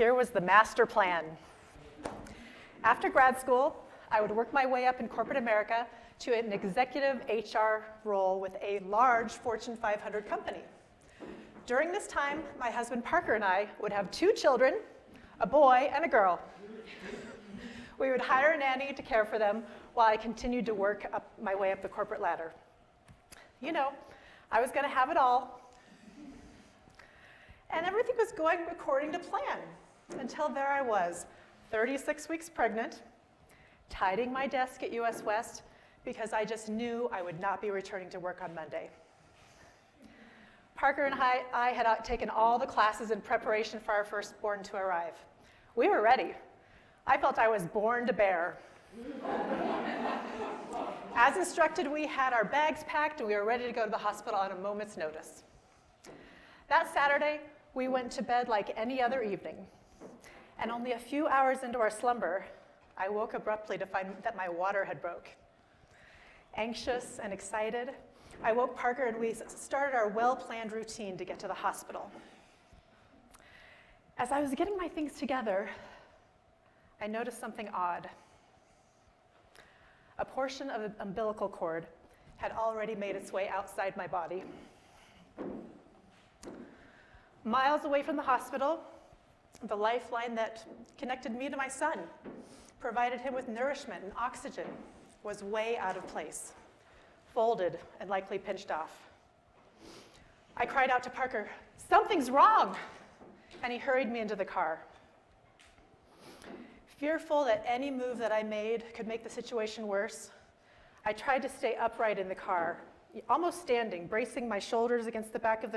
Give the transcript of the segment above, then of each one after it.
Here was the master plan. After grad school, I would work my way up in corporate America to an executive HR role with a large Fortune 500 company. During this time, my husband Parker and I would have 2 children, a boy and a girl. We would hire a nanny to care for them while I continued to work up my way up the corporate ladder. You know, I was going to have it all. And everything was going according to plan until there I was, 36 weeks pregnant, tidying my desk at US West because I just knew I would not be returning to work on Monday. Parker and I had taken all the classes in preparation for our firstborn to arrive. We were ready. I felt I was born to bear. As instructed, we had our bags packed and we were ready to go to the hospital on a moment's notice. That Saturday, we went to bed like any other evening. And only a few hours into our slumber, I woke abruptly to find that my water had broke. Anxious and excited, I woke Parker and we started our well-planned routine to get to the hospital. As I was getting my things together, I noticed something odd. A portion of the umbilical cord had already made its way outside my body. Miles away from the hospital, the lifeline that connected me to my son, provided him with nourishment and oxygen, was way out of place, folded and likely pinched off. I cried out to Parker, "Something's wrong!" And he hurried me into the car. Fearful that any move that I made could make the situation worse, I tried to stay upright in the car, almost standing, bracing my shoulders against the back of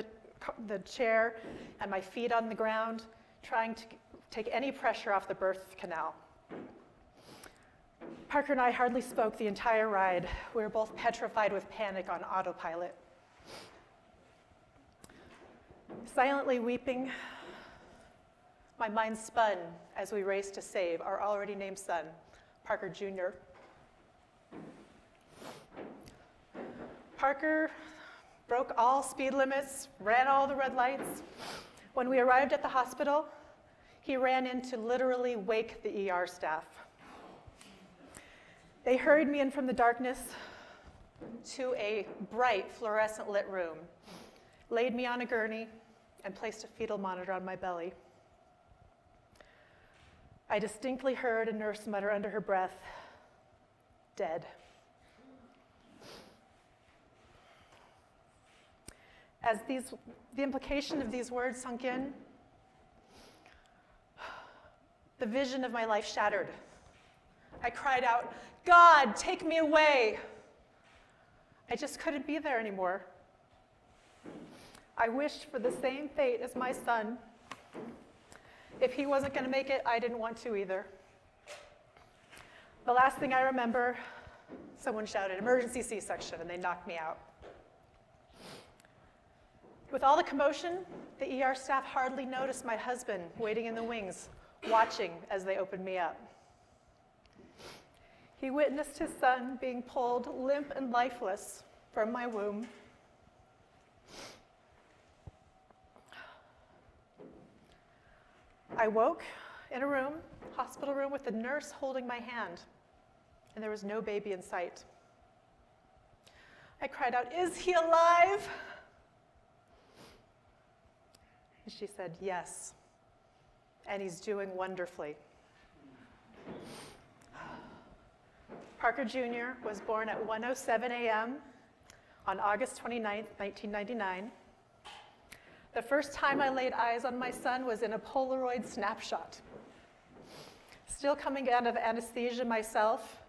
the chair and my feet on the ground, trying to take any pressure off the birth canal. Parker and I hardly spoke the entire ride. We were both petrified with panic on autopilot. Silently weeping, my mind spun as we raced to save our already named son, Parker Jr. Parker broke all speed limits, ran all the red lights. When we arrived at the hospital, he ran in to literally wake the ER staff. They hurried me in from the darkness to a bright fluorescent lit room, laid me on a gurney, and placed a fetal monitor on my belly. I distinctly heard a nurse mutter under her breath, "Dead." As the implication of these words sunk in, the vision of my life shattered. I cried out, "God, take me away!" I just couldn't be there anymore. I wished for the same fate as my son. If he wasn't going to make it, I didn't want to either. The last thing I remember, someone shouted, "Emergency C-section," and they knocked me out. With all the commotion, the ER staff hardly noticed my husband waiting in the wings, watching as they opened me up. He witnessed his son being pulled limp and lifeless from my womb. I woke in a room, hospital room, with the nurse holding my hand, and there was no baby in sight. I cried out, "Is he alive?" And she said, "Yes, and he's doing wonderfully." Parker Jr. was born at 1:07 a.m. on August 29, 1999. The first time I laid eyes on my son was in a Polaroid snapshot. Still coming out of anesthesia myself,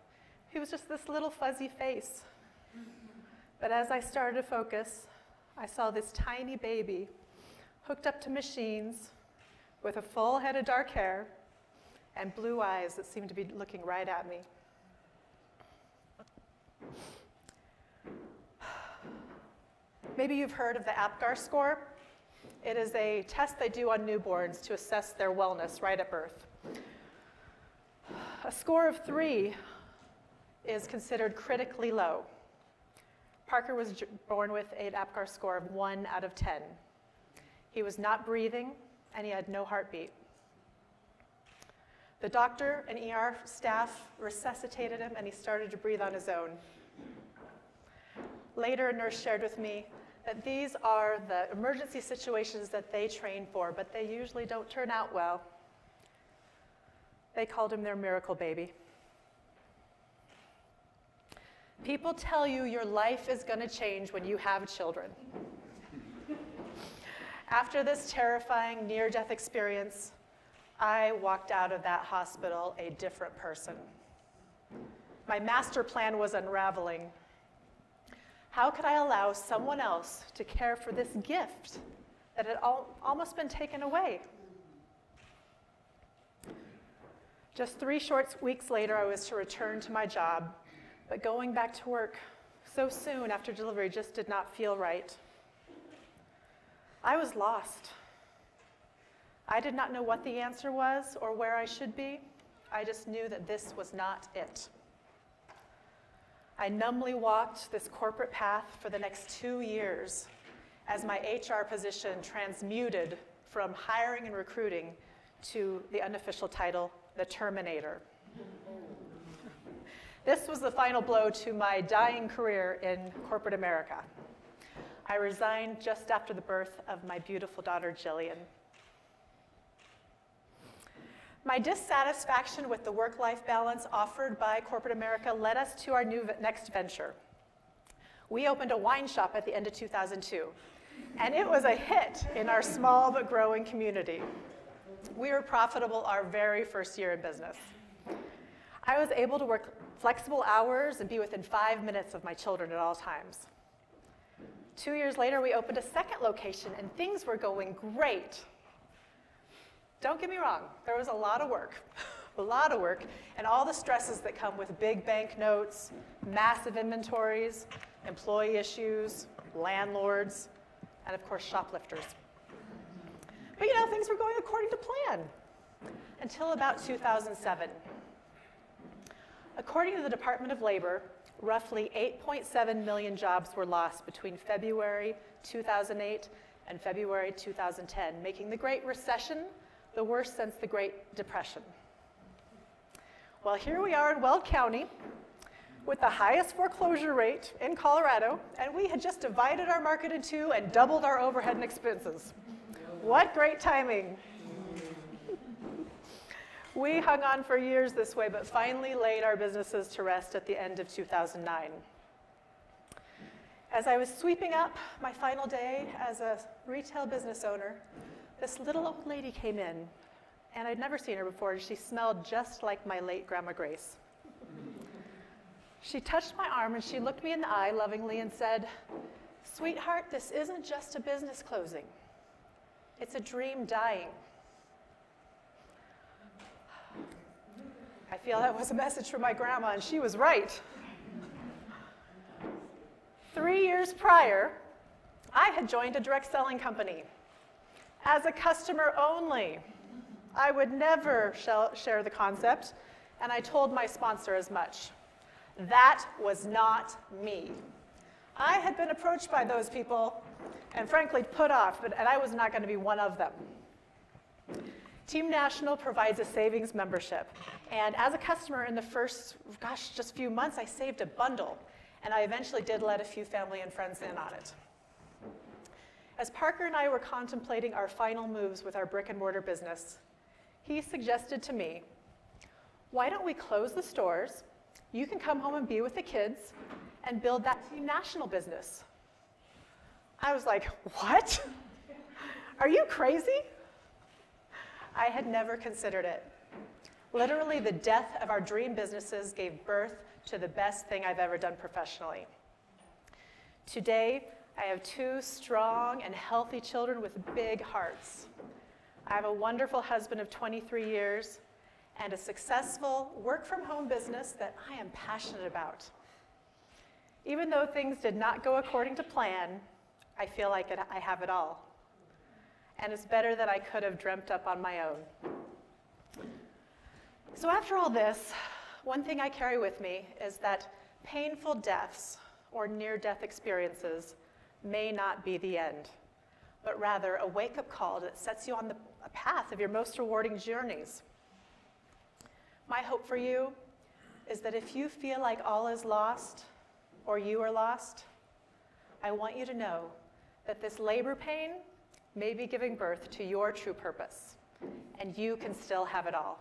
he was just this little fuzzy face. But as I started to focus, I saw this tiny baby hooked up to machines with a full head of dark hair and blue eyes that seemed to be looking right at me. Maybe you've heard of the APGAR score. It is a test they do on newborns to assess their wellness right at birth. A score of 3 is considered critically low. Parker was born with an APGAR score of 1 out of 10. He was not breathing, and he had no heartbeat. The doctor and ER staff resuscitated him, and he started to breathe on his own. Later, a nurse shared with me that these are the emergency situations that they train for, but they usually don't turn out well. They called him their miracle baby. People tell you your life is going to change when you have children. After this terrifying near-death experience, I walked out of that hospital a different person. My master plan was unraveling. How could I allow someone else to care for this gift that had almost been taken away? Just 3 short weeks later, I was to return to my job, but going back to work so soon after delivery just did not feel right. I was lost. I did not know what the answer was or where I should be. I just knew that this was not it. I numbly walked this corporate path for the next 2 years as my HR position transmuted from hiring and recruiting to the unofficial title, the Terminator. This was the final blow to my dying career in corporate America. I resigned just after the birth of my beautiful daughter, Jillian. My dissatisfaction with the work-life balance offered by corporate America led us to our next venture. We opened a wine shop at the end of 2002, and it was a hit in our small but growing community. We were profitable our very first year in business. I was able to work flexible hours and be within 5 minutes of my children at all times. 2 years later, we opened a second location, and things were going great. Don't get me wrong, there was a lot of work, and all the stresses that come with big bank notes, massive inventories, employee issues, landlords, and of course, shoplifters. But things were going according to plan until about 2007. According to the Department of Labor, roughly 8.7 million jobs were lost between February 2008 and February 2010, making the Great Recession the worst since the Great Depression. Well, here we are in Weld County with the highest foreclosure rate in Colorado, and we had just divided our market in two and doubled our overhead and expenses. What great timing. We hung on for years this way, but finally laid our businesses to rest at the end of 2009. As I was sweeping up my final day as a retail business owner, this little old lady came in, and I'd never seen her before, and she smelled just like my late Grandma Grace. She touched my arm, and she looked me in the eye lovingly and said, "Sweetheart, this isn't just a business closing. It's a dream dying." I feel that was a message from my grandma, and she was right. 3 years prior, I had joined a direct selling company. As a customer only, I would never share the concept, and I told my sponsor as much. That was not me. I had been approached by those people and frankly put off, and I was not going to be one of them. Team National provides a savings membership, and as a customer in the first, just few months, I saved a bundle, and I eventually did let a few family and friends in on it. As Parker and I were contemplating our final moves with our brick and mortar business, he suggested to me, "Why don't we close the stores? You can come home and be with the kids and build that Team National business." I was like, "What? Are you crazy?" I had never considered it. Literally, the death of our dream businesses gave birth to the best thing I've ever done professionally. Today, I have 2 strong and healthy children with big hearts. I have a wonderful husband of 23 years and a successful work-from-home business that I am passionate about. Even though things did not go according to plan, I feel like I have it all. And it's better than I could have dreamt up on my own. So after all this, one thing I carry with me is that painful deaths or near-death experiences may not be the end, but rather a wake-up call that sets you on a path of your most rewarding journeys. My hope for you is that if you feel like all is lost or you are lost, I want you to know that this labor pain may be giving birth to your true purpose, and you can still have it all.